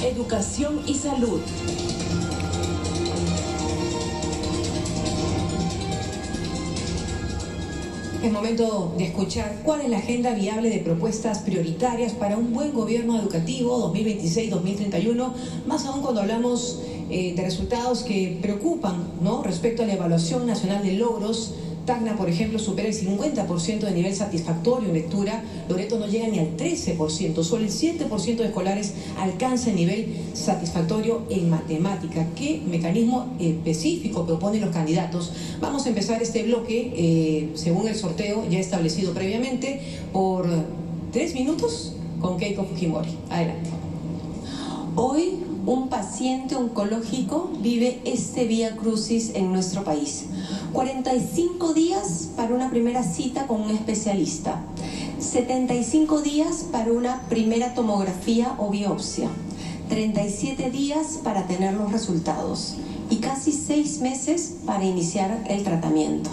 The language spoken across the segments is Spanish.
educación y salud. Es momento de escuchar cuál es la agenda viable de propuestas prioritarias para un buen gobierno educativo 2026-2031, más aún cuando hablamos de resultados que preocupan, ¿no?, respecto a la evaluación nacional de logros. Tacna, por ejemplo, supera el 50% de nivel satisfactorio en lectura. Loreto no llega ni al 13%. Solo el 7% de escolares alcanza el nivel satisfactorio en matemática. ¿Qué mecanismo específico proponen los candidatos? Vamos a empezar este bloque, según el sorteo ya establecido previamente, por 3 minutos con Keiko Fujimori. Adelante. Hoy, un paciente oncológico vive este vía crucis en nuestro país. 45 días para una primera cita con un especialista, 75 días para una primera tomografía o biopsia, 37 días para tener los resultados y casi 6 meses para iniciar el tratamiento.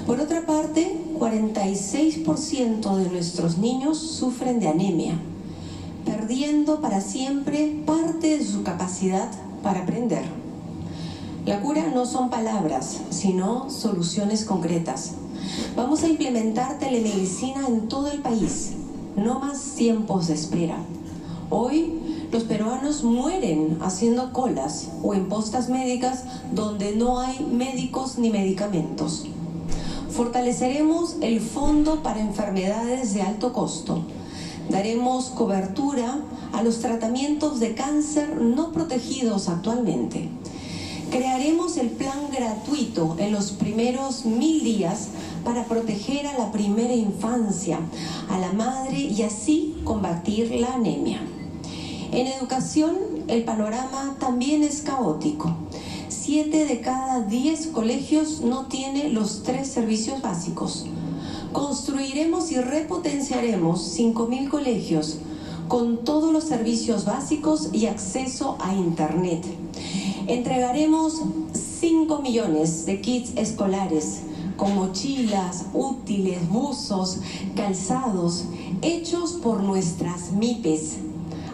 Por otra parte, 46% de nuestros niños sufren de anemia, perdiendo para siempre parte de su capacidad para aprender. La cura no son palabras, sino soluciones concretas. Vamos a implementar telemedicina en todo el país, no más tiempos de espera. Hoy, los peruanos mueren haciendo colas o en postas médicas donde no hay médicos ni medicamentos. Fortaleceremos el Fondo para Enfermedades de Alto Costo. Daremos cobertura a los tratamientos de cáncer no protegidos actualmente. Crearemos el plan gratuito en los primeros 1000 días para proteger a la primera infancia, a la madre y así combatir la anemia. En educación, el panorama también es caótico. 7 de cada 10 colegios no tienen los 3 servicios básicos. Construiremos y repotenciaremos 5000 colegios con todos los servicios básicos y acceso a Internet. Entregaremos 5 millones de kits escolares con mochilas, útiles, buzos, calzados, hechos por nuestras MIPES,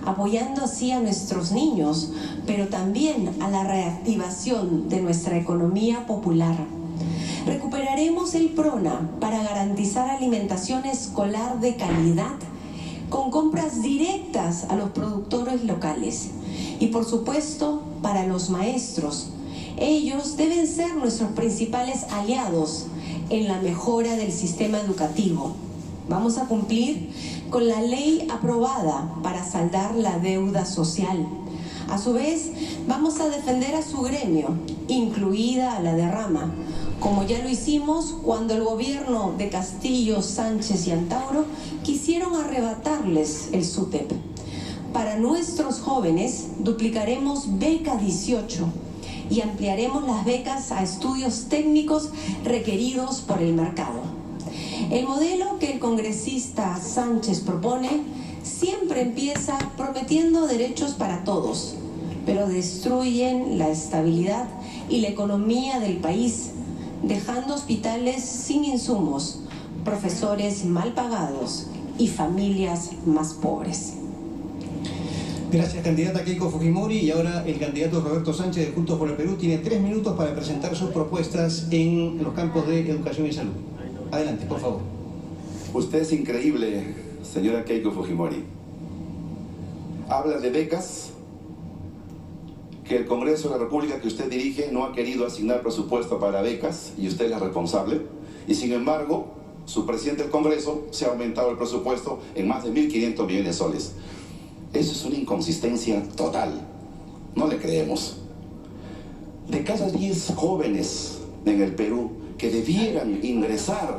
apoyando así a nuestros niños, pero también a la reactivación de nuestra economía popular. Recuperaremos el PRONA para garantizar alimentación escolar de calidad, con compras directas a los productores locales. Y por supuesto, para los maestros. Ellos deben ser nuestros principales aliados en la mejora del sistema educativo. Vamos a cumplir con la ley aprobada para saldar la deuda social. A su vez, vamos a defender a su gremio, incluida a la de Rama, como ya lo hicimos cuando el gobierno de Castillo, Sánchez y Antauro quisieron arrebatarles el SUTEP. Para nuestros jóvenes duplicaremos Beca 18 y ampliaremos las becas a estudios técnicos requeridos por el mercado. El modelo que el congresista Sánchez propone siempre empieza prometiendo derechos para todos, pero destruyen la estabilidad y la economía del país, dejando hospitales sin insumos, profesores mal pagados y familias más pobres. Gracias, candidata Keiko Fujimori. Y ahora el candidato Roberto Sánchez de Juntos por el Perú tiene 3 minutos para presentar sus propuestas en los campos de educación y salud. Adelante, por favor. Usted es increíble, señora Keiko Fujimori. Habla de becas, que el Congreso de la República que usted dirige no ha querido asignar presupuesto para becas y usted es la responsable. Y sin embargo, su presidente del Congreso se ha aumentado el presupuesto en más de 1.500 millones de soles. Eso es una inconsistencia total. No le creemos. De cada 10 jóvenes en el Perú que debieran ingresar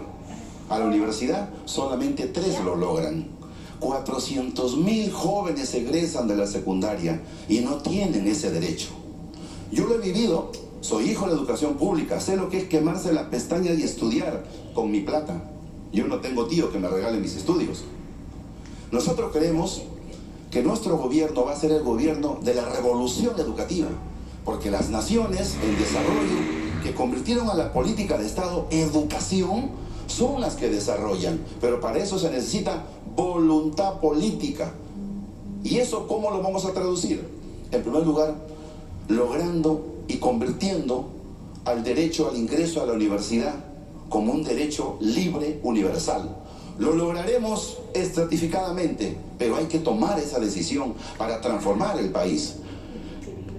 a la universidad, solamente 3 lo logran. 400.000 jóvenes egresan de la secundaria y no tienen ese derecho. Yo lo he vivido, soy hijo de la educación pública, sé lo que es quemarse las pestañas y estudiar con mi plata. Yo no tengo tío que me regale mis estudios. Nosotros creemos que nuestro gobierno va a ser el gobierno de la revolución educativa, porque las naciones en desarrollo que convirtieron a la política de Estado educación son las que desarrollan, pero para eso se necesita voluntad política. ¿Y eso cómo lo vamos a traducir? En primer lugar, logrando y convirtiendo al derecho al ingreso a la universidad como un derecho libre universal. Lo lograremos estratificadamente, pero hay que tomar esa decisión para transformar el país.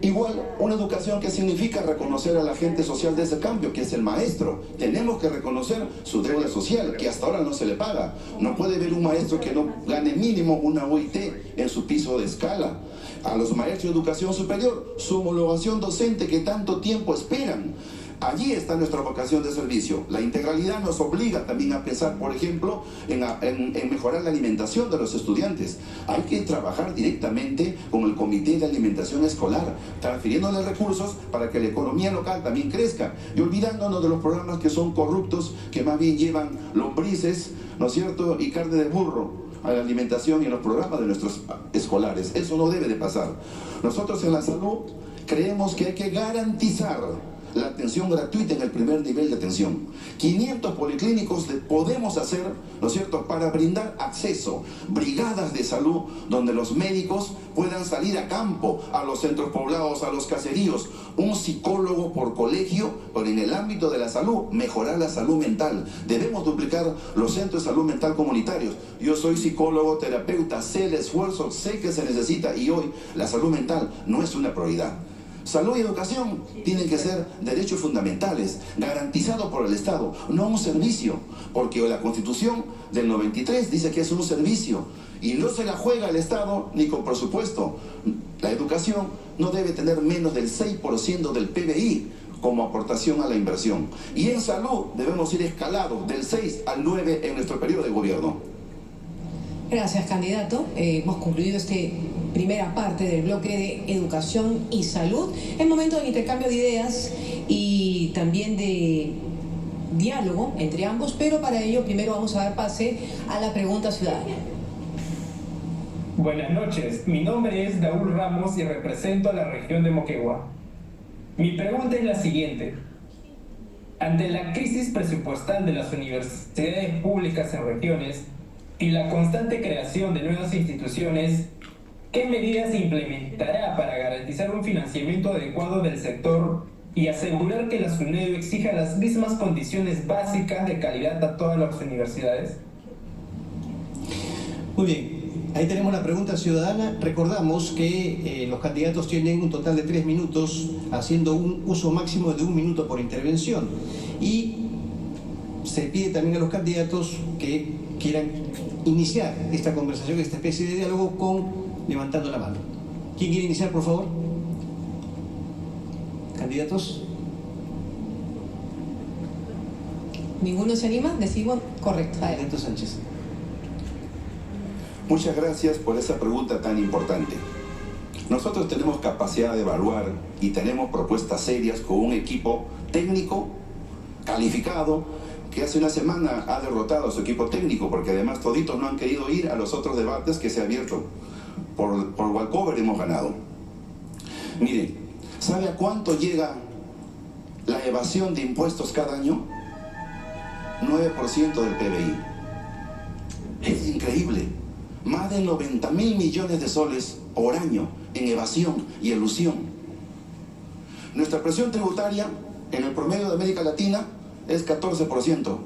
Igual, una educación que significa reconocer al agente social de ese cambio, que es el maestro. Tenemos que reconocer su deuda social, que hasta ahora no se le paga. No puede haber un maestro que no gane mínimo una OIT en su piso de escala. A los maestros de educación superior, su homologación docente que tanto tiempo esperan. Allí está nuestra vocación de servicio. La integralidad nos obliga también a pensar, por ejemplo, en mejorar la alimentación de los estudiantes. Hay que trabajar directamente con el Comité de Alimentación Escolar, transfiriéndole recursos para que la economía local también crezca y olvidándonos de los programas que son corruptos, que más bien llevan lombrices, ¿no es cierto?, y carne de burro a la alimentación y en los programas de nuestros escolares. Eso no debe de pasar. Nosotros en la salud creemos que hay que garantizar la atención gratuita en el primer nivel de atención. 500 policlínicos podemos hacer, ¿no es cierto?, para brindar acceso, brigadas de salud donde los médicos puedan salir a campo, a los centros poblados, a los caseríos, un psicólogo por colegio, pero en el ámbito de la salud, mejorar la salud mental. Debemos duplicar los centros de salud mental comunitarios. Yo soy psicólogo, terapeuta, sé el esfuerzo, sé que se necesita y hoy la salud mental no es una prioridad. Salud y educación tienen que ser derechos fundamentales, garantizados por el Estado, no un servicio, porque la Constitución del 93 dice que es un servicio y no se la juega el Estado ni con presupuesto. La educación no debe tener menos del 6% del PBI como aportación a la inversión. Y en salud debemos ir escalados del 6 al 9 en nuestro periodo de gobierno. Gracias, candidato. Hemos concluido esta primera parte del bloque de educación y salud. Es momento del intercambio de ideas y también de diálogo entre ambos, pero para ello primero vamos a dar pase a la pregunta ciudadana. Buenas noches, mi nombre es Daúl Ramos y represento a la región de Moquegua. Mi pregunta es la siguiente. Ante la crisis presupuestal de las universidades públicas en regiones y la constante creación de nuevas instituciones, ¿qué medidas se implementará para garantizar un financiamiento adecuado del sector y asegurar que la SUNEDU exija las mismas condiciones básicas de calidad a todas las universidades? Muy bien, ahí tenemos la pregunta ciudadana. Recordamos que los candidatos tienen un total de 3 minutos, haciendo un uso máximo de 1 minuto por intervención. Y se pide también a los candidatos que quieran iniciar esta conversación, esta especie de diálogo, levantando la mano. ¿Quién quiere iniciar, por favor? ¿Candidatos? ¿Ninguno se anima? Decimos correcto. Candidato Sánchez. Muchas gracias por esa pregunta tan importante. Nosotros tenemos capacidad de evaluar y tenemos propuestas serias con un equipo técnico calificado que hace una semana ha derrotado a su equipo técnico, porque además toditos no han querido ir a los otros debates que se ha abierto. Por walkover hemos ganado. Mire, ¿sabe a cuánto llega la evasión de impuestos cada año? 9% del PBI. Es increíble. Más de 90.000 millones de soles por año en evasión y elusión. Nuestra presión tributaria en el promedio de América Latina es 14%.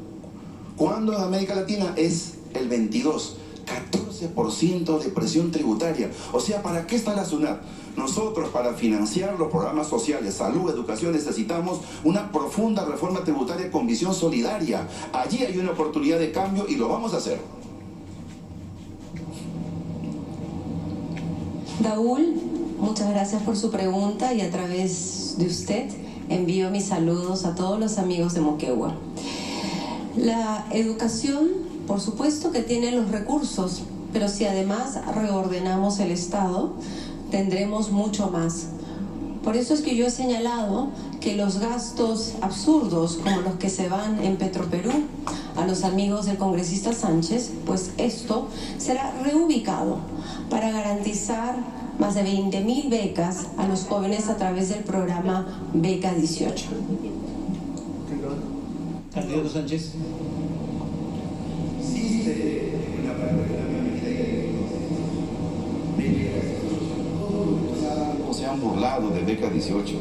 Cuando en América Latina es el 22%. 14% de presión tributaria. O sea, ¿para qué está la SUNAT? Nosotros, para financiar los programas sociales, salud, educación, necesitamos una profunda reforma tributaria con visión solidaria. Allí hay una oportunidad de cambio y lo vamos a hacer. Daúl, muchas gracias por su pregunta y a través de usted envío mis saludos a todos los amigos de Moquegua. La educación, por supuesto que tiene los recursos, pero si además reordenamos el Estado, tendremos mucho más. Por eso es que yo he señalado que los gastos absurdos, como los que se van en Petroperú a los amigos del congresista Sánchez, pues esto será reubicado para garantizar más de 20.000 becas a los jóvenes a través del programa Beca 18. Candidato Sánchez. Existe una parte de la medida de han burlado de Beca 18.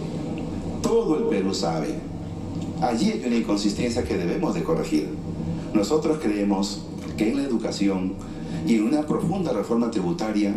Todo el Perú sabe. Allí hay una inconsistencia que debemos de corregir. Nosotros creemos que en la educación y en una profunda reforma tributaria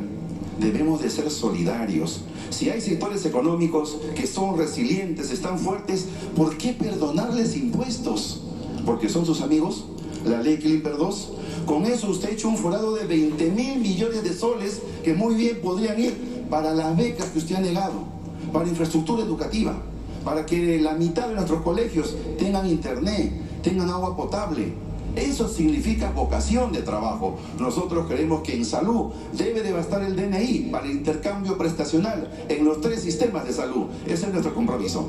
debemos de ser solidarios. Si hay sectores económicos que son resilientes, están fuertes, ¿por qué perdonarles impuestos? ¿Porque son sus amigos? La ley Clipper 2. Con eso usted ha hecho un forado de 20.000 millones de soles que muy bien podrían ir para las becas que usted ha negado, para infraestructura educativa, para que la mitad de nuestros colegios tengan internet, tengan agua potable. Eso significa vocación de trabajo. Nosotros creemos que en salud debe de bastar el DNI para el intercambio prestacional en los 3 sistemas de salud. Ese es nuestro compromiso.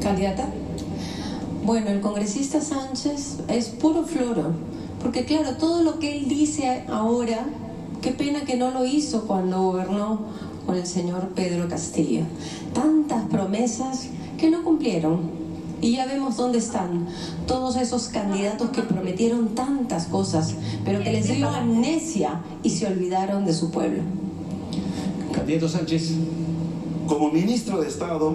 ¿Candidata? Bueno, el congresista Sánchez es puro floro, porque claro, todo lo que él dice ahora, qué pena que no lo hizo cuando gobernó con el señor Pedro Castillo. Tantas promesas que no cumplieron. Y ya vemos dónde están todos esos candidatos que prometieron tantas cosas, pero que les dio amnesia y se olvidaron de su pueblo. Candidato Sánchez. Como ministro de Estado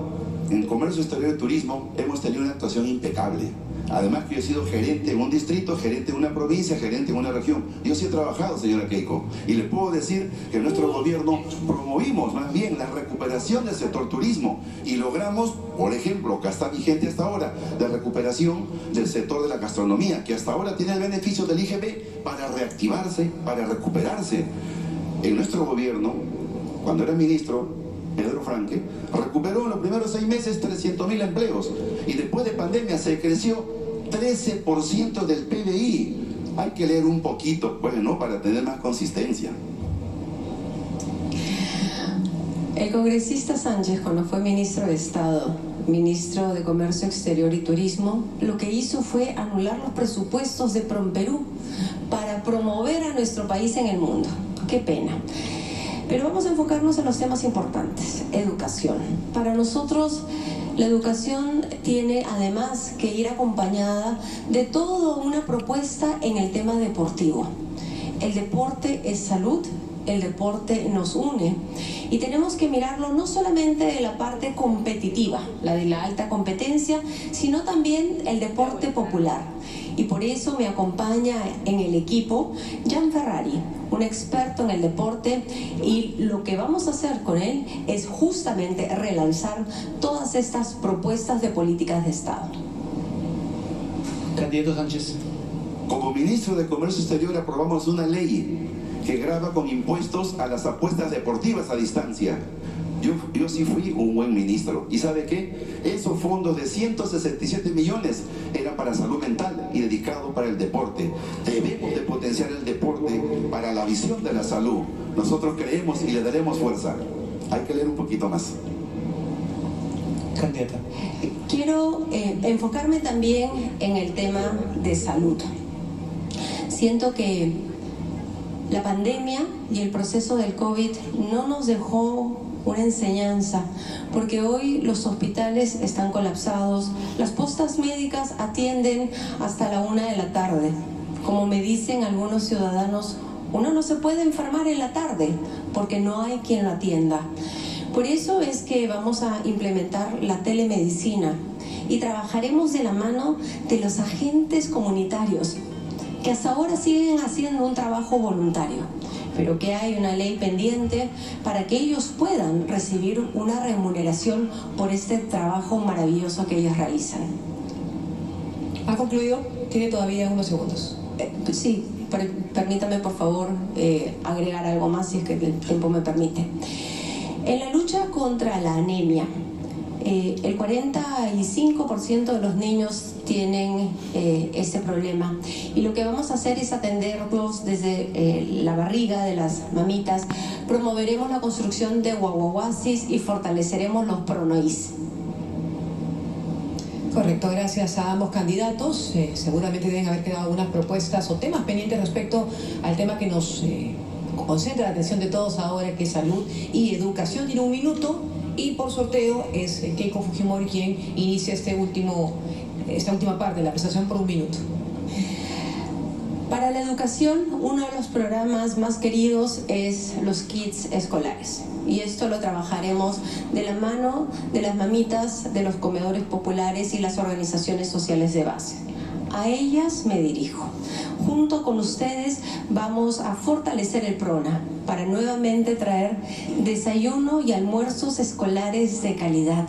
en Comercio Exterior y Turismo hemos tenido una actuación impecable. Además que yo he sido gerente en un distrito, gerente en una provincia, gerente en una región. Yo sí he trabajado, señora Keiko, y le puedo decir que en nuestro gobierno promovimos más bien la recuperación del sector turismo y logramos, por ejemplo, que está vigente hasta ahora, la recuperación del sector de la gastronomía, que hasta ahora tiene el beneficio del IGB para reactivarse, para recuperarse. En nuestro gobierno, cuando era ministro, Pedro Franque, recuperó en los primeros 6 meses 300.000 empleos y después de pandemia se creció 13% del PBI. Hay que leer un poquito, pues, ¿no?, para tener más consistencia. El congresista Sánchez, cuando fue ministro de Estado, ministro de Comercio Exterior y Turismo, lo que hizo fue anular los presupuestos de PROMPERÚ para promover a nuestro país en el mundo. Qué pena. Pero vamos a enfocarnos en los temas importantes. Educación. Para nosotros, la educación tiene además que ir acompañada de toda una propuesta en el tema deportivo. El deporte es salud, el deporte nos une y tenemos que mirarlo no solamente de la parte competitiva, la de la alta competencia, sino también el deporte popular. Y por eso me acompaña en el equipo Jan Ferrari, un experto en el deporte, y lo que vamos a hacer con él es justamente relanzar todas estas propuestas de políticas de Estado. Candidato Sánchez. Como ministro de Comercio Exterior aprobamos una ley que grava con impuestos a las apuestas deportivas a distancia. Yo sí fui un buen ministro. ¿Y sabe qué? Esos fondos de 167 millones eran para salud mental y dedicados para el deporte. Debemos de potenciar el deporte para la visión de la salud. Nosotros creemos y le daremos fuerza. Hay que leer un poquito más. Candidata. Quiero enfocarme también en el tema de salud. Siento que la pandemia y el proceso del COVID no nos dejó una enseñanza, porque hoy los hospitales están colapsados, las postas médicas atienden hasta la 1 de la tarde. Como me dicen algunos ciudadanos, uno no se puede enfermar en la tarde porque no hay quien lo atienda. Por eso es que vamos a implementar la telemedicina y trabajaremos de la mano de los agentes comunitarios que hasta ahora siguen haciendo un trabajo voluntario, pero que hay una ley pendiente para que ellos puedan recibir una remuneración por este trabajo maravilloso que ellos realizan. ¿Ha concluido? Tiene todavía unos segundos. Sí, permítame por favor agregar algo más si es que el tiempo me permite. En la lucha contra la anemia, el 45% de los niños tienen este problema y lo que vamos a hacer es atenderlos desde la barriga de las mamitas. Promoveremos la construcción de guaguaguasis y fortaleceremos los pronoís. Correcto, gracias a ambos candidatos. Seguramente deben haber quedado algunas propuestas o temas pendientes respecto al tema que nos concentra la atención de todos ahora, que es salud y educación. Tiene 1 minuto y por sorteo es Keiko Fujimori quien inicia esta última parte de la presentación por 1 minuto. Para la educación, uno de los programas más queridos es los kits escolares. Y esto lo trabajaremos de la mano de las mamitas, de los comedores populares y las organizaciones sociales de base. A ellas me dirijo. Junto con ustedes vamos a fortalecer el PRONA para nuevamente traer desayuno y almuerzos escolares de calidad.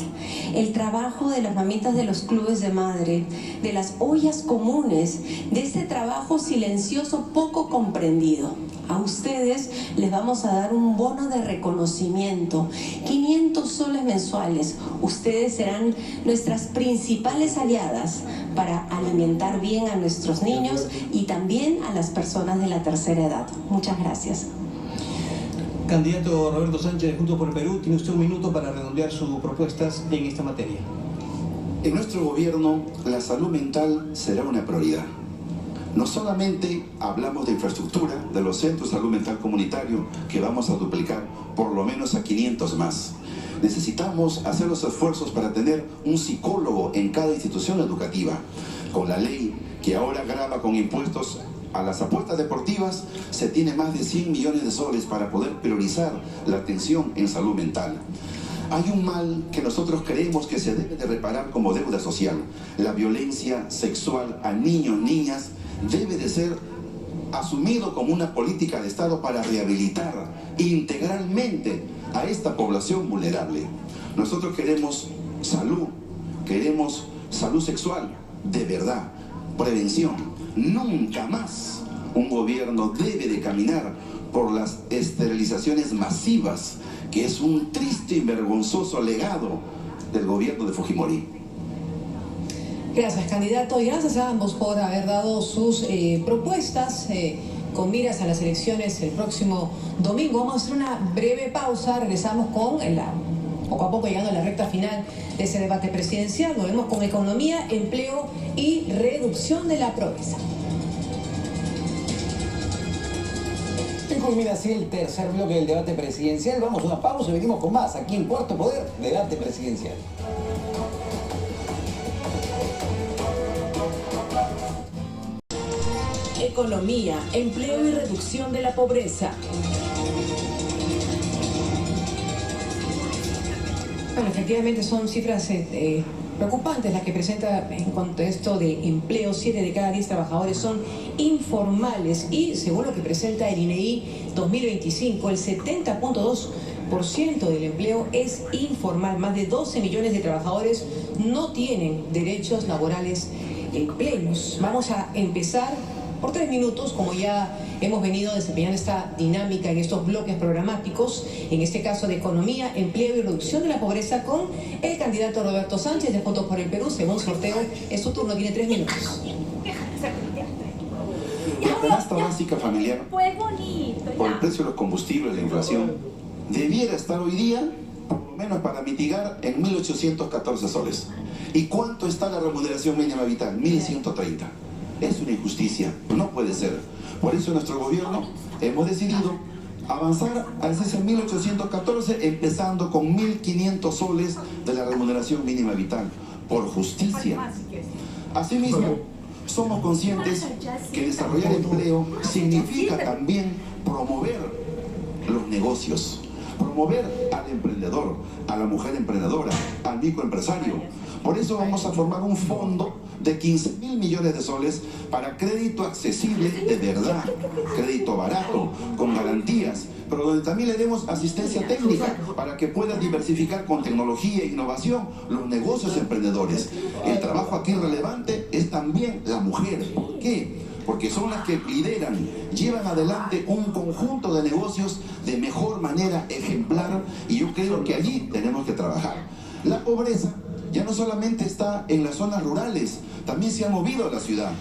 El trabajo de las mamitas de los clubes de madre, de las ollas comunes, de ese trabajo silencioso poco comprendido. A ustedes les vamos a dar un bono de reconocimiento, 500 soles mensuales. Ustedes serán nuestras principales aliadas para alimentar bien a nuestros niños y también a las personas de la tercera edad. Muchas gracias. Candidato Roberto Sánchez de Juntos por el Perú, tiene usted un minuto para redondear sus propuestas en esta materia. En nuestro gobierno, la salud mental será una prioridad. No solamente hablamos de infraestructura, de los centros de salud mental comunitario, que vamos a duplicar por lo menos a 500 más. Necesitamos hacer los esfuerzos para tener un psicólogo en cada institución educativa. Con la ley que ahora grava con impuestos a las apuestas deportivas, se tiene más de 100 millones de soles para poder priorizar la atención en salud mental. Hay un mal que nosotros creemos que se debe de reparar como deuda social. La violencia sexual a niños, niñas, debe de ser asumido como una política de Estado para rehabilitar integralmente a esta población vulnerable. Nosotros queremos salud sexual de verdad, prevención. Nunca más un gobierno debe de caminar por las esterilizaciones masivas, que es un triste y vergonzoso legado del gobierno de Fujimori. Gracias, candidato, y gracias a ambos por haber dado sus propuestas con miras a las elecciones el próximo domingo. Vamos a hacer una breve pausa, regresamos con poco a poco llegando a la recta final de ese debate presidencial. Volvemos con economía, empleo y reducción de la pobreza. Culmina así el tercer bloque del debate presidencial. Vamos a una pausa y venimos con más aquí en Cuarto Poder, debate presidencial. Economía, empleo y reducción de la pobreza. Bueno, efectivamente son cifras preocupantes las que presenta en cuanto a esto de empleo. 7 de cada 10 trabajadores son informales y según lo que presenta el INEI 2025, el 70.2% del empleo es informal. Más de 12 millones de trabajadores no tienen derechos laborales plenos. Vamos a empezar por 3 minutos, como ya hemos venido desempeñando esta dinámica en estos bloques programáticos, en este caso de economía, empleo y reducción de la pobreza, con el candidato Roberto Sánchez de Juntos por el Perú. Según sorteo, es su turno, tiene 3 minutos. La canasta básica familiar, por el precio de los combustibles, la inflación, debiera estar hoy día, por lo menos para mitigar, en 1.814 soles. ¿Y cuánto está la remuneración mínima vital? 1.130. Es una injusticia, no puede ser. Por eso nuestro gobierno hemos decidido avanzar a ese 1.814, empezando con 1.500 soles de la remuneración mínima vital, por justicia. Asimismo, somos conscientes que desarrollar empleo significa también promover los negocios, promover al emprendedor, a la mujer emprendedora, al microempresario. Por eso vamos a formar un fondo de 15.000 millones de soles para crédito accesible de verdad, crédito barato, con garantías, pero donde también le demos asistencia técnica para que puedan diversificar con tecnología e innovación los negocios emprendedores. El trabajo aquí relevante es también la mujer. ¿Por qué? Porque son las que lideran, llevan adelante un conjunto de negocios de mejor manera ejemplar, y yo creo que allí tenemos que trabajar. La pobreza ya no solamente está en las zonas rurales, también se ha movido a la ciudad.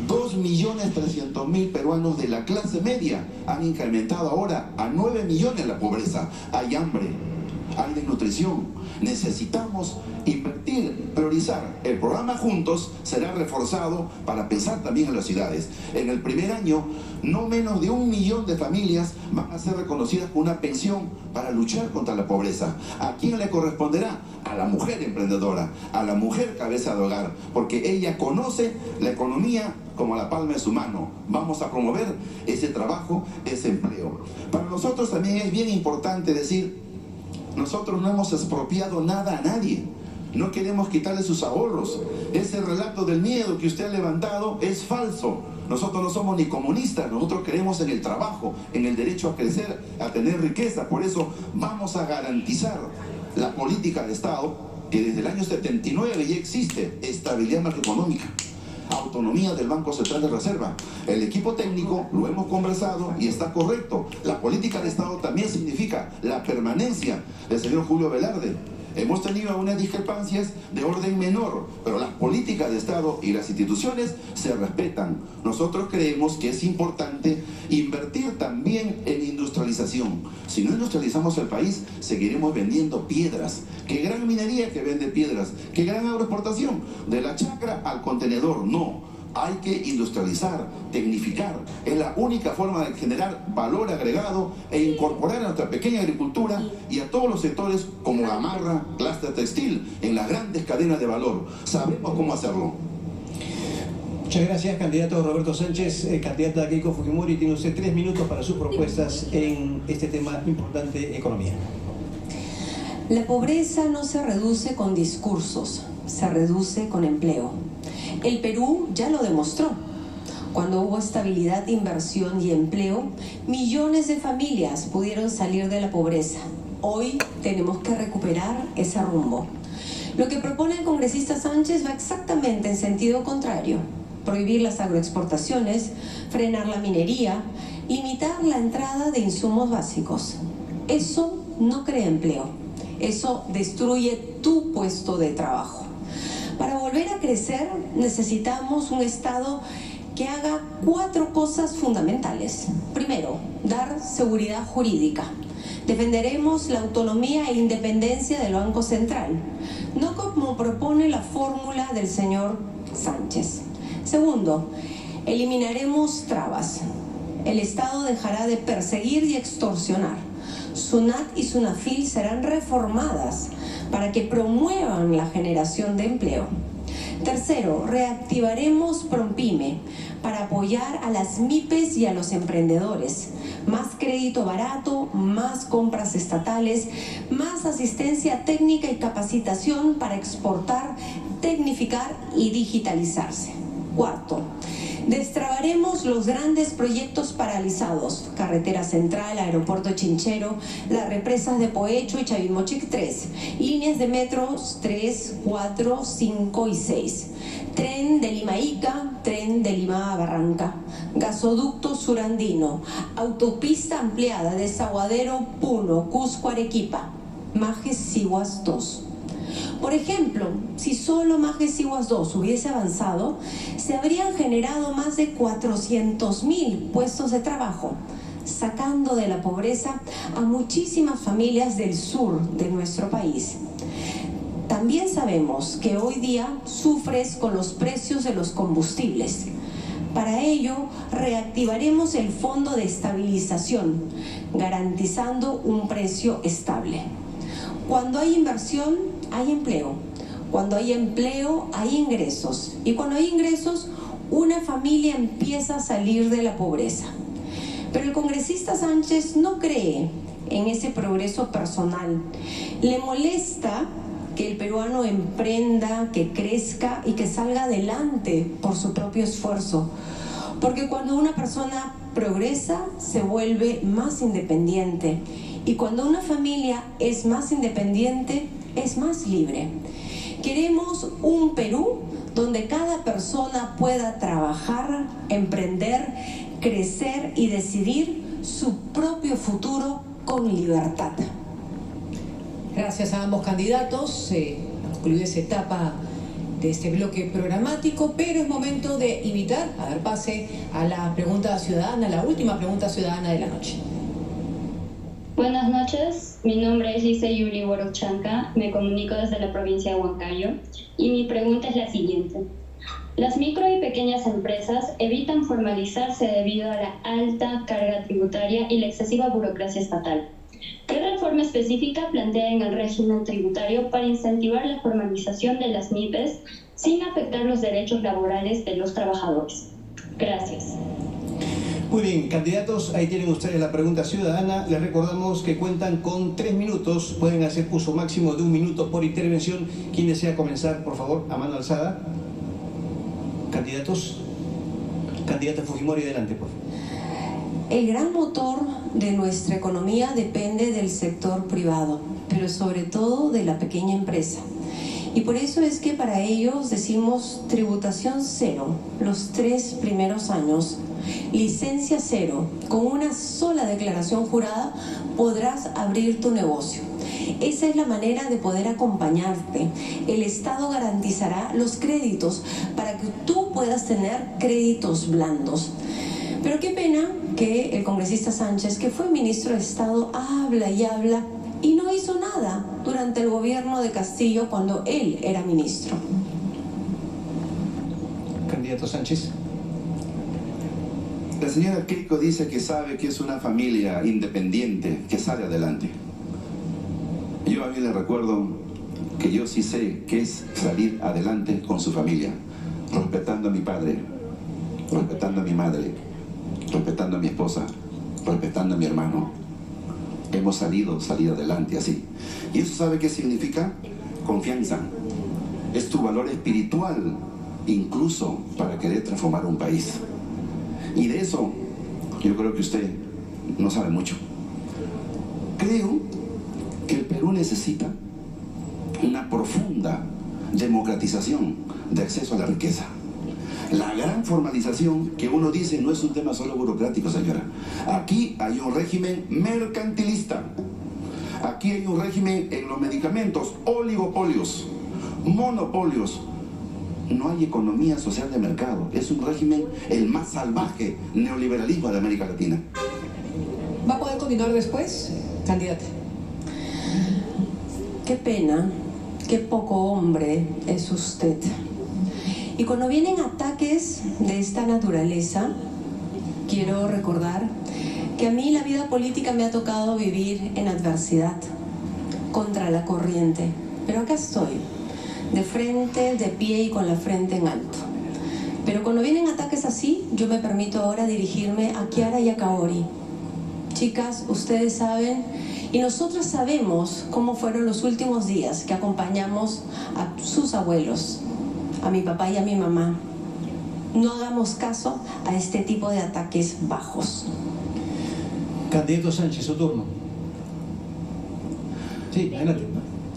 2.300.000 peruanos de la clase media han incrementado ahora a 9 millones la pobreza. Hay hambre, hay desnutrición. Necesitamos invertir, priorizar. El programa Juntos será reforzado para pensar también en las ciudades. En el primer año, no menos de 1 millón de familias van a ser reconocidas con una pensión para luchar contra la pobreza. ¿A quién le corresponderá? A la mujer emprendedora, a la mujer cabeza de hogar, porque ella conoce la economía como la palma de su mano. Vamos a promover ese trabajo, ese empleo. Para nosotros también es bien importante decir, nosotros no hemos expropiado nada a nadie. No queremos quitarle sus ahorros. Ese relato del miedo que usted ha levantado es falso. Nosotros no somos ni comunistas, nosotros creemos en el trabajo, en el derecho a crecer, a tener riqueza. Por eso vamos a garantizar la política de Estado, que desde el año 79 ya existe, estabilidad macroeconómica, autonomía del Banco Central de Reserva. El equipo técnico lo hemos conversado y está correcto. La política de Estado también significa la permanencia del señor Julio Velarde. Hemos tenido algunas discrepancias de orden menor, pero las políticas de Estado y las instituciones se respetan. Nosotros creemos que es importante invertir también en industrialización. Si no industrializamos el país, seguiremos vendiendo piedras. ¿Qué gran minería que vende piedras? ¿Qué gran agroexportación? De la chacra al contenedor, no. Hay que industrializar, tecnificar. Es la única forma de generar valor agregado e incorporar a nuestra pequeña agricultura y a todos los sectores como gamarra, clúster textil, en las grandes cadenas de valor. Sabemos cómo hacerlo. Muchas gracias, candidato Roberto Sánchez. Candidata Keiko Fujimori, tiene usted 3 minutos para sus propuestas en este tema importante, economía. La pobreza no se reduce con discursos, se reduce con empleo. El Perú ya lo demostró. Cuando hubo estabilidad, inversión y empleo, millones de familias pudieron salir de la pobreza. Hoy tenemos que recuperar ese rumbo. Lo que propone el congresista Sánchez va exactamente en sentido contrario. Prohibir las agroexportaciones, frenar la minería, limitar la entrada de insumos básicos. Eso no crea empleo. Eso destruye tu puesto de trabajo. Para volver a crecer necesitamos un Estado que haga 4 cosas fundamentales. Primero, dar seguridad jurídica. Defenderemos la autonomía e independencia del Banco Central, no como propone la fórmula del señor Sánchez. Segundo, eliminaremos trabas. El Estado dejará de perseguir y extorsionar. SUNAT y SUNAFIL serán reformadas para que promuevan la generación de empleo. Tercero, reactivaremos PROMPYME para apoyar a las MIPES y a los emprendedores. Más crédito barato, más compras estatales, más asistencia técnica y capacitación para exportar, tecnificar y digitalizarse. Cuarto, destrabaremos los grandes proyectos paralizados, Carretera Central, Aeropuerto Chinchero, las represas de Pohecho y Chavimochic 3, líneas de metros 3, 4, 5 y 6, tren de Lima a Ica, tren de Lima a Barranca, gasoducto surandino, autopista ampliada de Desaguadero Puno, Cusco Arequipa, Majes Sihuas 2. Por ejemplo, si solo Majes Sihuas 2 hubiese avanzado, se habrían generado más de 400.000 puestos de trabajo, sacando de la pobreza a muchísimas familias del sur de nuestro país. También sabemos que hoy día sufres con los precios de los combustibles. Para ello, reactivaremos el Fondo de Estabilización, garantizando un precio estable. Cuando hay inversión, hay empleo. Cuando hay empleo, hay ingresos. Y cuando hay ingresos, una familia empieza a salir de la pobreza. Pero el congresista Sánchez no cree en ese progreso personal. Le molesta que el peruano emprenda, que crezca y que salga adelante por su propio esfuerzo. Porque cuando una persona progresa, se vuelve más independiente. Y cuando una familia es más independiente, es más libre. Queremos un Perú donde cada persona pueda trabajar, emprender, crecer y decidir su propio futuro con libertad. Gracias a ambos candidatos. Concluye esa etapa de este bloque programático, pero es momento de invitar a dar pase a la pregunta ciudadana, la última pregunta ciudadana de la noche. Buenas noches, mi nombre es Lisa Yuli Borochanca, me comunico desde la provincia de Huancayo y mi pregunta es la siguiente. Las micro y pequeñas empresas evitan formalizarse debido a la alta carga tributaria y la excesiva burocracia estatal. ¿Qué reforma específica plantea en el régimen tributario para incentivar la formalización de las MIPES sin afectar los derechos laborales de los trabajadores? Gracias. Muy bien, candidatos, ahí tienen ustedes la pregunta ciudadana. Les recordamos que cuentan con 3 minutos, pueden hacer uso máximo de 1 minuto por intervención. ¿Quién desea comenzar, por favor, a mano alzada? Candidatos. Candidata Fujimori, adelante, por favor. El gran motor de nuestra economía depende del sector privado, pero sobre todo de la pequeña empresa. Y por eso es que para ellos decimos tributación cero los 3 primeros años, licencia cero, con una sola declaración jurada podrás abrir tu negocio. Esa es la manera de poder acompañarte. El Estado garantizará los créditos para que tú puedas tener créditos blandos. Pero qué pena que el congresista Sánchez, que fue ministro de Estado, habla y habla y no hizo nada durante el gobierno de Castillo cuando él era ministro. Candidato Sánchez. La señora Keiko dice que sabe que es una familia independiente que sale adelante. Yo a mí le recuerdo que yo sí sé qué es salir adelante con su familia, respetando a mi padre, respetando a mi madre, respetando a mi esposa, respetando a mi hermano. Hemos salido adelante así. ¿Y eso sabe qué significa? Confianza. Es tu valor espiritual, incluso para querer transformar un país. Y de eso, yo creo que usted no sabe mucho. Creo que el Perú necesita una profunda democratización de acceso a la riqueza. La gran formalización que uno dice no es un tema solo burocrático, señora. Aquí hay un régimen mercantilista. Aquí hay un régimen en los medicamentos, oligopolios, monopolios. No hay economía social de mercado. Es un régimen el más salvaje neoliberalismo de América Latina. ¿Va a poder continuar después, candidata? Qué pena, qué poco hombre es usted. Y cuando vienen ataques de esta naturaleza, quiero recordar que a mí la vida política me ha tocado vivir en adversidad, contra la corriente. Pero acá estoy, de frente, de pie y con la frente en alto. Pero cuando vienen ataques así, yo me permito ahora dirigirme a Kiara y a Kaori. Chicas, ustedes saben, y nosotros sabemos cómo fueron los últimos días que acompañamos a sus abuelos, a mi papá y a mi mamá. No hagamos caso a este tipo de ataques bajos. Candidato Sánchez, su turno. Sí, adelante.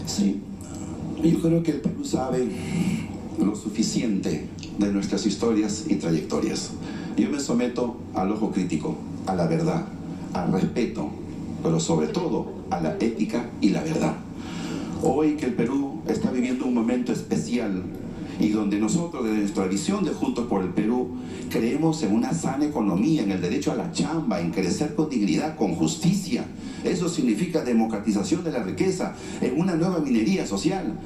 Sí, yo creo que el Perú sabe lo suficiente de nuestras historias y trayectorias. Yo me someto al ojo crítico, a la verdad, al respeto, pero sobre todo a la ética y la verdad. Hoy que el Perú está viviendo un momento especial y donde nosotros, desde nuestra visión de Juntos por el Perú, creemos en una sana economía, en el derecho a la chamba, en crecer con dignidad, con justicia. Eso significa democratización de la riqueza, en una nueva minería social,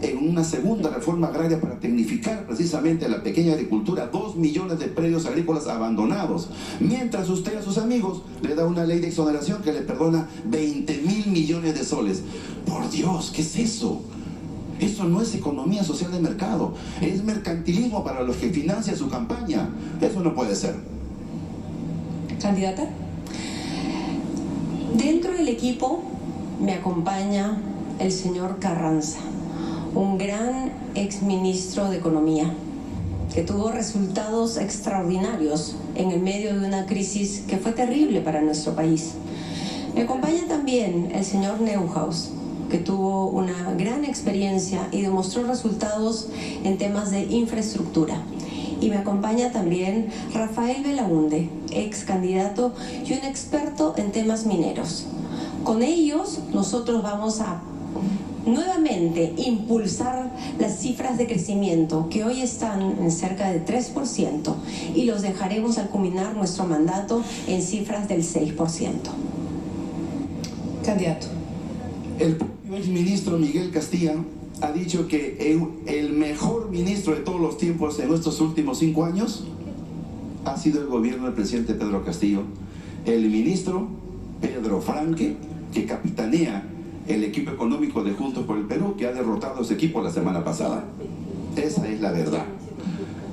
en una segunda reforma agraria para tecnificar precisamente la pequeña agricultura, 2 millones de predios agrícolas abandonados, mientras usted a sus amigos le da una ley de exoneración que le perdona 20.000 millones de soles. Por Dios, ¿qué es eso? Eso no es economía social de mercado, es mercantilismo para los que financian su campaña. Eso no puede ser. ¿Candidata? Dentro del equipo me acompaña el señor Carranza, un gran exministro de Economía, que tuvo resultados extraordinarios en el medio de una crisis que fue terrible para nuestro país. Me acompaña también el señor Neuhaus, que tuvo una gran experiencia y demostró resultados en temas de infraestructura. Y me acompaña también Rafael Belaunde, ex candidato y un experto en temas mineros. Con ellos nosotros vamos a nuevamente impulsar las cifras de crecimiento que hoy están en cerca de 3% y los dejaremos al culminar nuestro mandato en cifras del 6%. Candidato. El propio exministro Miguel Castilla ha dicho que el mejor ministro de todos los tiempos en estos últimos 5 años ha sido el gobierno del presidente Pedro Castillo. El ministro Pedro Franque, que capitanea el equipo económico de Juntos por el Perú, que ha derrotado a ese equipo la semana pasada. Esa es la verdad.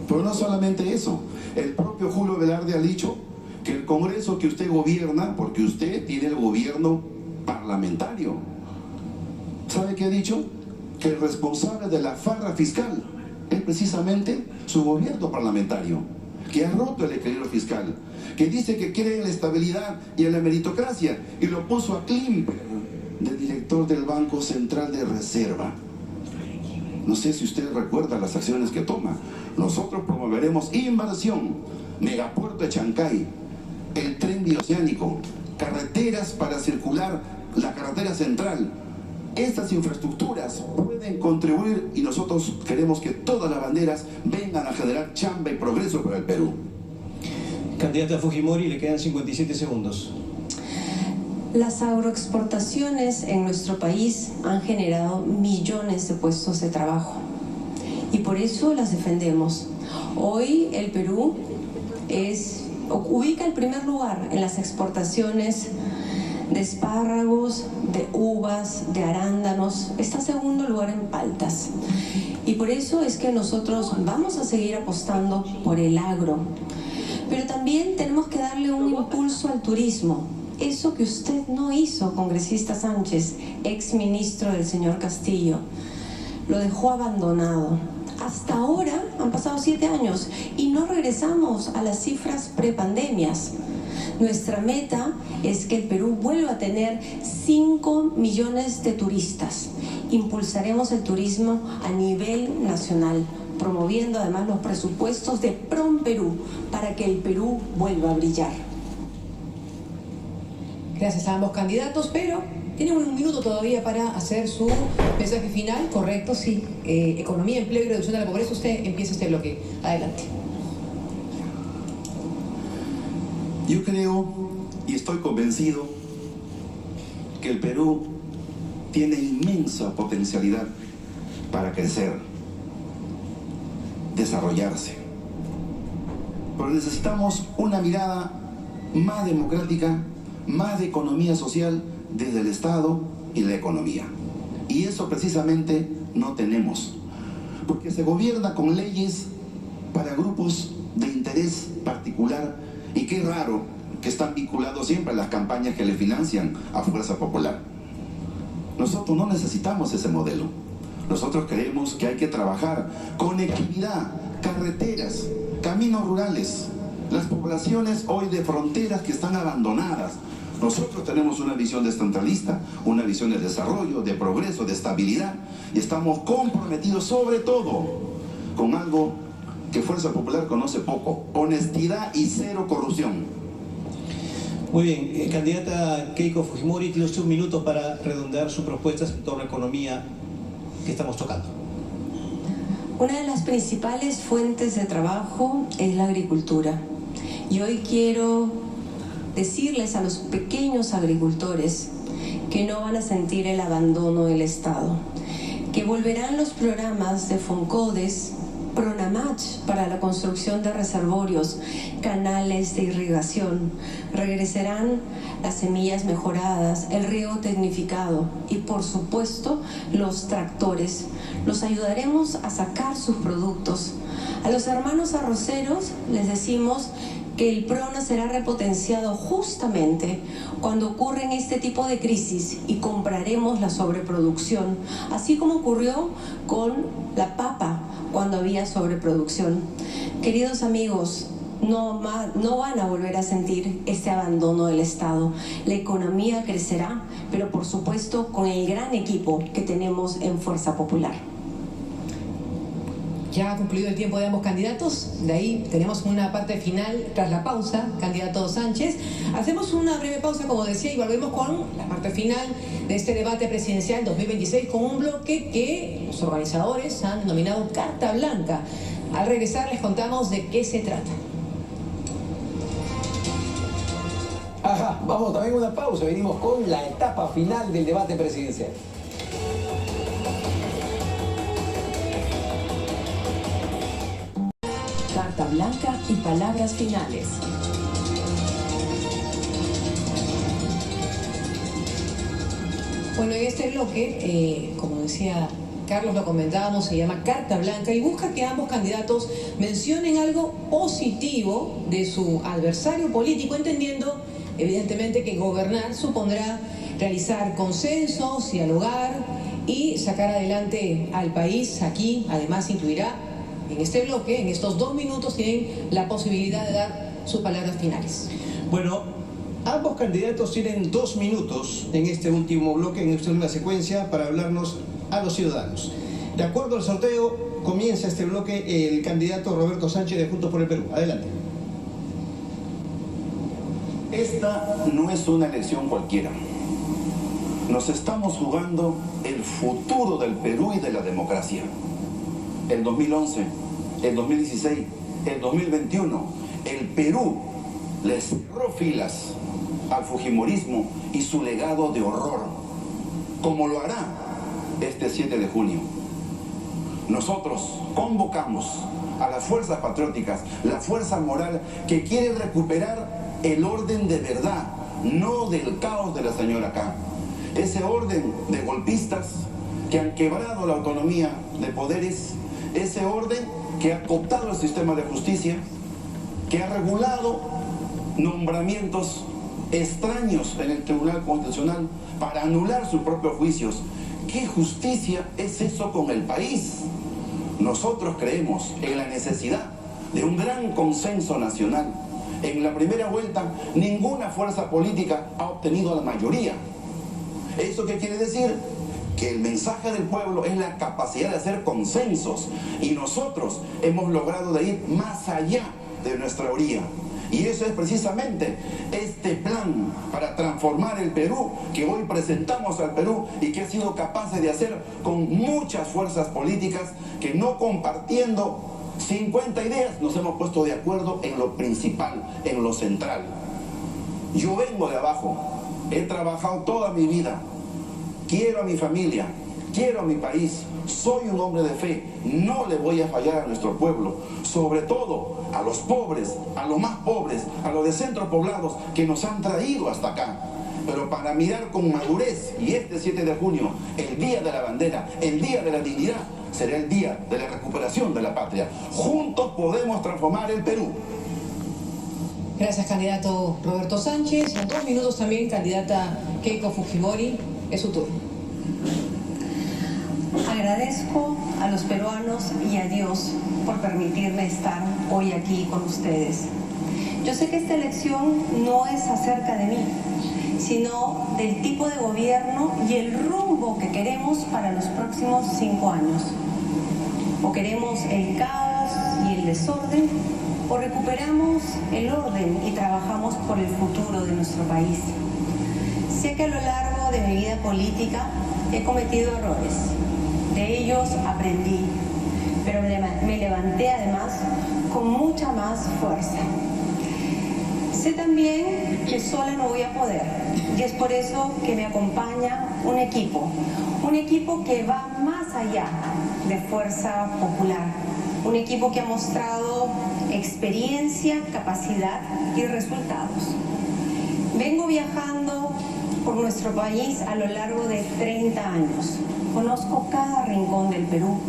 Pero no solamente eso, el propio Julio Velarde ha dicho que el Congreso que usted gobierna, porque usted tiene el gobierno parlamentario, ¿sabe qué ha dicho? Que el responsable de la farra fiscal es precisamente su gobierno parlamentario, que ha roto el equilibrio fiscal, que dice que cree en la estabilidad y en la meritocracia, y lo puso a Klimper de director del Banco Central de Reserva. No sé si usted recuerda las acciones que toma. Nosotros promoveremos inversión, megapuerto de Chancay, el tren bioceánico, carreteras para circular, la carretera central. Estas infraestructuras pueden contribuir y nosotros queremos que todas las banderas vengan a generar chamba y progreso para el Perú. Candidata Fujimori, le quedan 57 segundos. Las agroexportaciones en nuestro país han generado millones de puestos de trabajo y por eso las defendemos. Hoy el Perú ubica el primer lugar en las exportaciones de espárragos, de uvas, de arándanos, está segundo lugar en paltas. Y por eso es que nosotros vamos a seguir apostando por el agro. Pero también tenemos que darle un impulso al turismo. Eso que usted no hizo, congresista Sánchez, ex ministro del señor Castillo, lo dejó abandonado. Hasta ahora han pasado 7 años y no regresamos a las cifras prepandemias. Nuestra meta es que el Perú vuelva a tener 5 millones de turistas. Impulsaremos el turismo a nivel nacional, promoviendo además los presupuestos de PROMPERÚ para que el Perú vuelva a brillar. Gracias a ambos candidatos, pero tienen un minuto todavía para hacer su mensaje final. Correcto, sí. Economía, empleo y reducción de la pobreza. Usted empieza este bloque. Adelante. Yo creo y estoy convencido que el Perú tiene inmensa potencialidad para crecer, desarrollarse. Pero necesitamos una mirada más democrática, más de economía social desde el Estado y la economía. Y eso precisamente no tenemos, porque se gobierna con leyes para grupos de interés particular y qué raro que están vinculados siempre a las campañas que le financian a Fuerza Popular. Nosotros no necesitamos ese modelo. Nosotros creemos que hay que trabajar conectividad, carreteras, caminos rurales, las poblaciones hoy de fronteras que están abandonadas. Nosotros tenemos una visión descentralista, una visión de desarrollo, de progreso, de estabilidad, y estamos comprometidos sobre todo con algo que Fuerza Popular conoce poco: honestidad y cero corrupción. Muy bien, candidata Keiko Fujimori, tiene usted un minuto para redondear sus propuestas en torno a la economía que estamos tocando. Una de las principales fuentes de trabajo es la agricultura. Y hoy quiero decirles a los pequeños agricultores que no van a sentir el abandono del Estado, que volverán los programas de FONCODES, PRONAMACH para la construcción de reservorios, canales de irrigación, regresarán las semillas mejoradas, el riego tecnificado y por supuesto los tractores. Los ayudaremos a sacar sus productos. A los hermanos arroceros les decimos que el PRONA será repotenciado justamente cuando ocurren este tipo de crisis y compraremos la sobreproducción, así como ocurrió con la papa cuando había sobreproducción. Queridos amigos, no van a volver a sentir este abandono del Estado. La economía crecerá, pero por supuesto con el gran equipo que tenemos en Fuerza Popular. Ya ha concluido el tiempo de ambos candidatos. De ahí tenemos una parte final tras la pausa, candidato Sánchez. Hacemos una breve pausa, como decía, y volvemos con la parte final de este debate presidencial 2026 con un bloque que los organizadores han denominado Carta Blanca. Al regresar les contamos de qué se trata. Ajá. Vamos también a una pausa, venimos con la etapa final del debate presidencial. Carta blanca y palabras finales. Bueno, en este bloque, como decía Carlos, lo comentábamos, se llama Carta Blanca y busca que ambos candidatos mencionen algo positivo de su adversario político, entendiendo evidentemente que gobernar supondrá realizar consensos, dialogar y sacar adelante al país. Aquí además incluirá en este bloque, en estos 2 minutos, tienen la posibilidad de dar sus palabras finales. Bueno, ambos candidatos tienen 2 minutos en este último bloque, en esta última secuencia, para hablarnos a los ciudadanos. De acuerdo al sorteo, comienza este bloque el candidato Roberto Sánchez de Juntos por el Perú. Adelante. Esta no es una elección cualquiera. Nos estamos jugando el futuro del Perú y de la democracia. El 2011, el 2016, el 2021, el Perú le cerró filas al fujimorismo y su legado de horror, como lo hará este 7 de junio. Nosotros convocamos a las fuerzas patrióticas, la fuerza moral que quiere recuperar el orden de verdad, no del caos de la señora K. Ese orden de golpistas que han quebrado la autonomía de poderes, ese orden que ha cooptado el sistema de justicia, que ha regulado nombramientos extraños en el Tribunal Constitucional para anular sus propios juicios. ¿Qué justicia es eso con el país? Nosotros creemos en la necesidad de un gran consenso nacional. En la primera vuelta, ninguna fuerza política ha obtenido la mayoría. ¿Eso qué quiere decir? Que el mensaje del pueblo es la capacidad de hacer consensos. Y nosotros hemos logrado de ir más allá de nuestra orilla. Y eso es precisamente este plan para transformar el Perú que hoy presentamos al Perú y que ha sido capaces de hacer con muchas fuerzas políticas que, no compartiendo 50 ideas, nos hemos puesto de acuerdo en lo principal, en lo central. Yo vengo de abajo, he trabajado toda mi vida, quiero a mi familia, quiero a mi país, soy un hombre de fe, no le voy a fallar a nuestro pueblo, sobre todo a los pobres, a los más pobres, a los de centros poblados que nos han traído hasta acá. Pero para mirar con madurez, y este 7 de junio, el día de la bandera, el día de la dignidad, será el día de la recuperación de la patria. Juntos podemos transformar el Perú. Gracias, candidato Roberto Sánchez. En 2 minutos también, candidata Keiko Fujimori. Es su turno. Agradezco a los peruanos y a Dios por permitirme estar hoy aquí con ustedes. Yo sé que esta elección no es acerca de mí, sino del tipo de gobierno y el rumbo que queremos para los próximos 5 años. O queremos el caos y el desorden, o recuperamos el orden y trabajamos por el futuro de nuestro país. Sé que a lo largo de mi vida política he cometido errores. De ellos aprendí, pero me levanté además con mucha más fuerza. Sé también que sola no voy a poder, y es por eso que me acompaña un equipo que va más allá de fuerza popular, un equipo que ha mostrado experiencia, capacidad y resultados. Vengo viajando por nuestro país a lo largo de 30 años. Conozco cada rincón del Perú,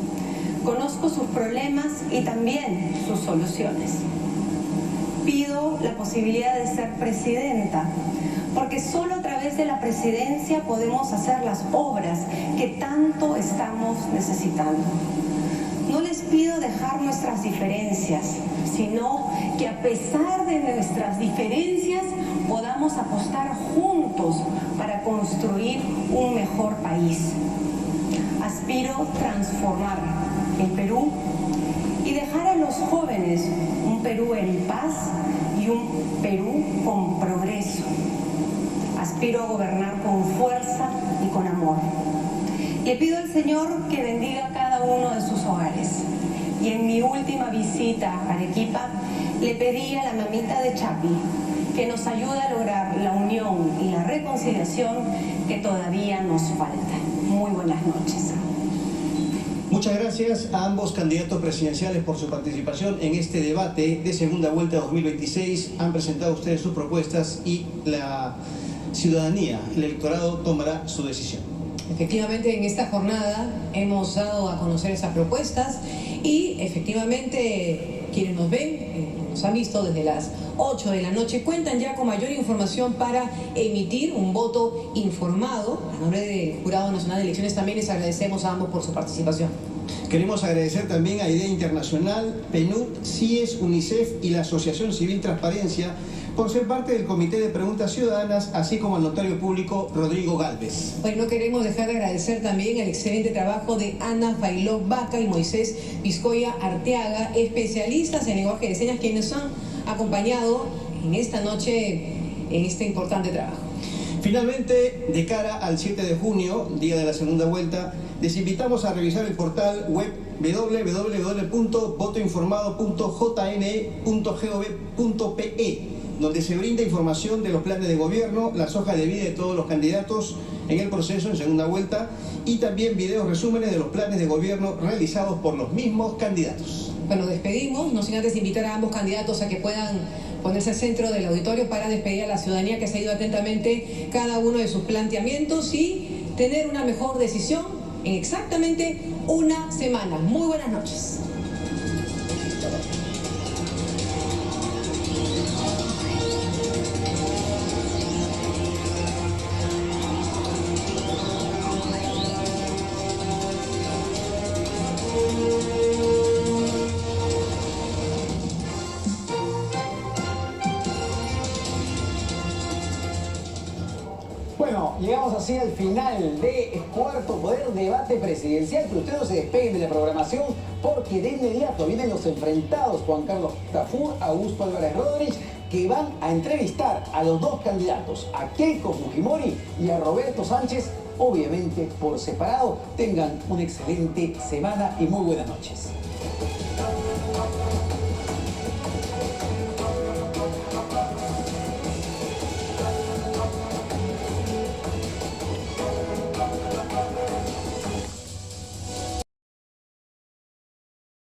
conozco sus problemas y también sus soluciones. Pido la posibilidad de ser presidenta, porque solo a través de la presidencia podemos hacer las obras que tanto estamos necesitando. No les pido dejar nuestras diferencias, sino que a pesar de nuestras diferencias podamos apostar juntos para construir un mejor país. Aspiro transformar el Perú y dejar a los jóvenes un Perú en paz y un Perú con progreso. Aspiro a gobernar con fuerza y con amor. Le pido al Señor que bendiga a cada uno de sus hogares. Y en mi última visita a Arequipa, le pedí a la mamita de Chapi que nos ayude a lograr la unión y la reconciliación que todavía nos falta. Muy buenas noches. Muchas gracias a ambos candidatos presidenciales por su participación en este debate de segunda vuelta 2026. Han presentado ustedes sus propuestas y la ciudadanía, el electorado, tomará su decisión. Efectivamente, en esta jornada hemos dado a conocer esas propuestas y efectivamente quienes nos ven, nos han visto desde las 8 de la noche, cuentan ya con mayor información para emitir un voto informado. A nombre del Jurado Nacional de Elecciones también les agradecemos a ambos por su participación. Queremos agradecer también a IDEA Internacional, PNUD, CIES, UNICEF y la Asociación Civil Transparencia por ser parte del Comité de Preguntas Ciudadanas, así como al notario público Rodrigo Gálvez. Bueno, no queremos dejar de agradecer también el excelente trabajo de Ana Failó Vaca y Moisés Vizcoya Arteaga, especialistas en lenguaje de señas, quienes nos han acompañado en esta noche en este importante trabajo. Finalmente, de cara al 7 de junio, día de la segunda vuelta, les invitamos a revisar el portal web www.votoinformado.jne.gov.pe, donde se brinda información de los planes de gobierno, las hojas de vida de todos los candidatos en el proceso en segunda vuelta y también videos resúmenes de los planes de gobierno realizados por los mismos candidatos. Bueno, despedimos, no sin antes invitar a ambos candidatos a que puedan ponerse al centro del auditorio para despedir a la ciudadanía que ha seguido atentamente cada uno de sus planteamientos y tener una mejor decisión en exactamente una semana. Muy buenas noches. Bueno, llegamos así al final de Cuarto Poder, debate presidencial, pero ustedes no se despeguen de la programación porque de inmediato vienen los enfrentados Juan Carlos Tafur, Augusto Álvarez Rodríguez, que van a entrevistar a los dos candidatos, a Keiko Fujimori y a Roberto Sánchez, obviamente por separado. Tengan una excelente semana y muy buenas noches.